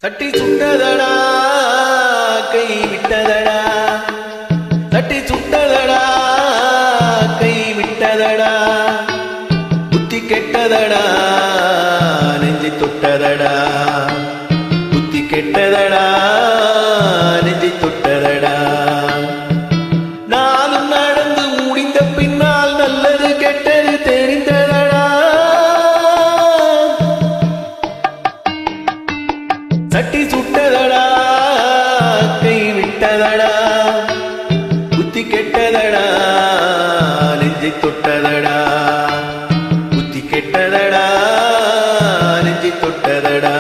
தட்டி சுட்டதடா கை விட்டதடா, தட்டி சுட்டதடா கை விட்டதடா, புத்தி கெட்டதடா நெஞ்சி தொட்டதடா, புத்தி கெட்டதடா நெஞ்சி தொட்டதடா. நானும் நடந்து முடிந்த பின்னால் நல்லது கெட்டது தெரிந்ததடா. தட்டி சுட்டதடா கை விட்டதடா, புத்தி கெட்டதடா நெஞ்சை தொட்டதடா, புத்தி கெட்டதடா நெஞ்சை தொட்டதடா.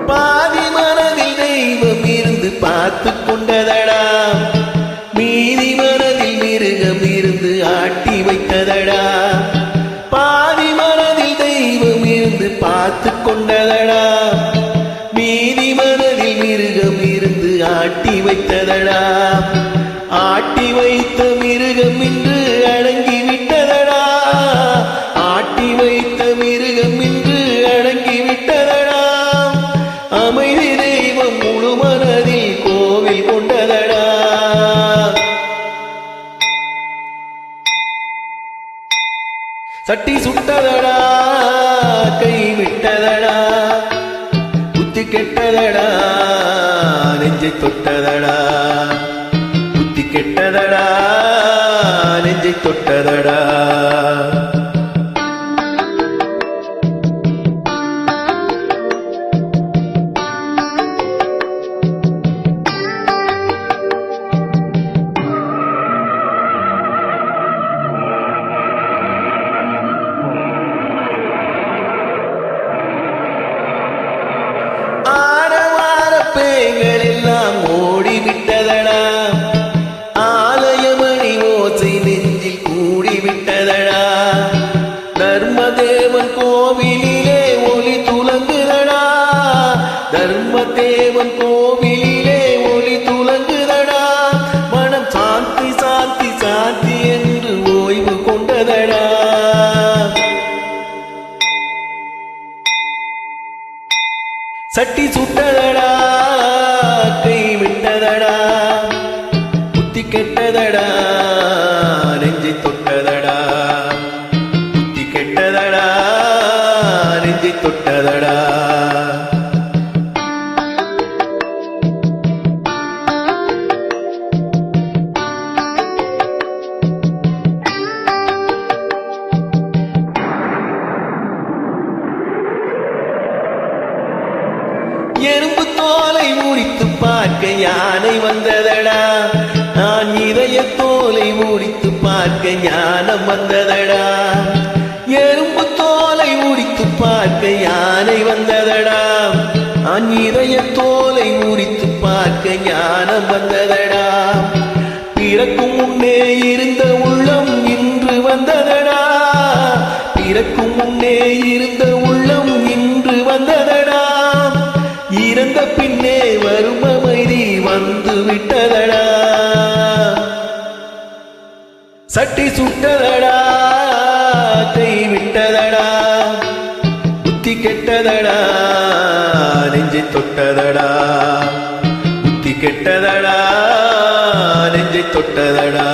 பாதி மனதில் தெய்வம் இருந்து பார்த்து கொண்டதடா, மீதி மனதில் மிருகம் இருந்து ஆட்டி வைத்ததடா. பாதி மனதில் தெய்வம் இருந்து பார்த்து கொண்டதடா, மீதி மனதில் மிருகம் இருந்து ஆட்டி வைத்ததடா. ஆட்டி வைத்த மிருகம் இன்று அடங்கி விட்டதடா, ஆட்டி வைத்த மிருகம் இன்று அடங்கி விட்டதடா. அமைதி தெய்வம் முழு மனதில் கோவில் கொண்டதடா. சட்டி சுட்டதடா கை விட்டதடா, புத்தி கெட்டதடா நெஞ்சை தொட்டதடா, புத்தி கெட்டதடா நெஞ்சை தொட்டதடா. பேய்கள் எல்லாம் ஓடிவிட்டதடா, ஆலயமணி ஓசை நெஞ்சில் கூடிவிட்டதடா. தர்மதேவன் கோவிலிலே ஒளி துலங்குதடா, தர்மதேவன் கோவிலிலே ஒளி துலங்குதடா. மனம் சாந்தி சாந்தி சாந்தி என்று ஓய்வு கொண்டதடா. சட்டி சுட்டதடா கை விட்டதடா, புத்தி கெட்டதடா நெஞ்சை தொட்டதடா, புத்தி கெட்டதடா நெஞ்சை தொட்டதடா. எறும்பு தோலை முடித்து பார்க்க யானை வந்ததடா, நான் இதய தோலை முடித்து பார்க்க ஞானம் வந்ததடா. எறும்பு தோலை முடித்து பார்க்க யானை வந்ததடா, நான் இதய தோலை முடித்து பார்க்க ஞானம் வந்ததடா. பிறக்கும் முன்னே இருந்த உள்ளம் இன்று வந்ததடா, பிறக்கும் முன்னே இருந்த உள்ளம் இன்று வந்ததடா. இறந்த பின்னே வரும் அமைதி வந்து விட்டதடா. சட்டி சுட்டதடா கை விட்டதடா, புத்தி கெட்டதடா நெஞ்சை தொட்டதடா, புத்தி கெட்டதடா நெஞ்சை தொட்டதடா.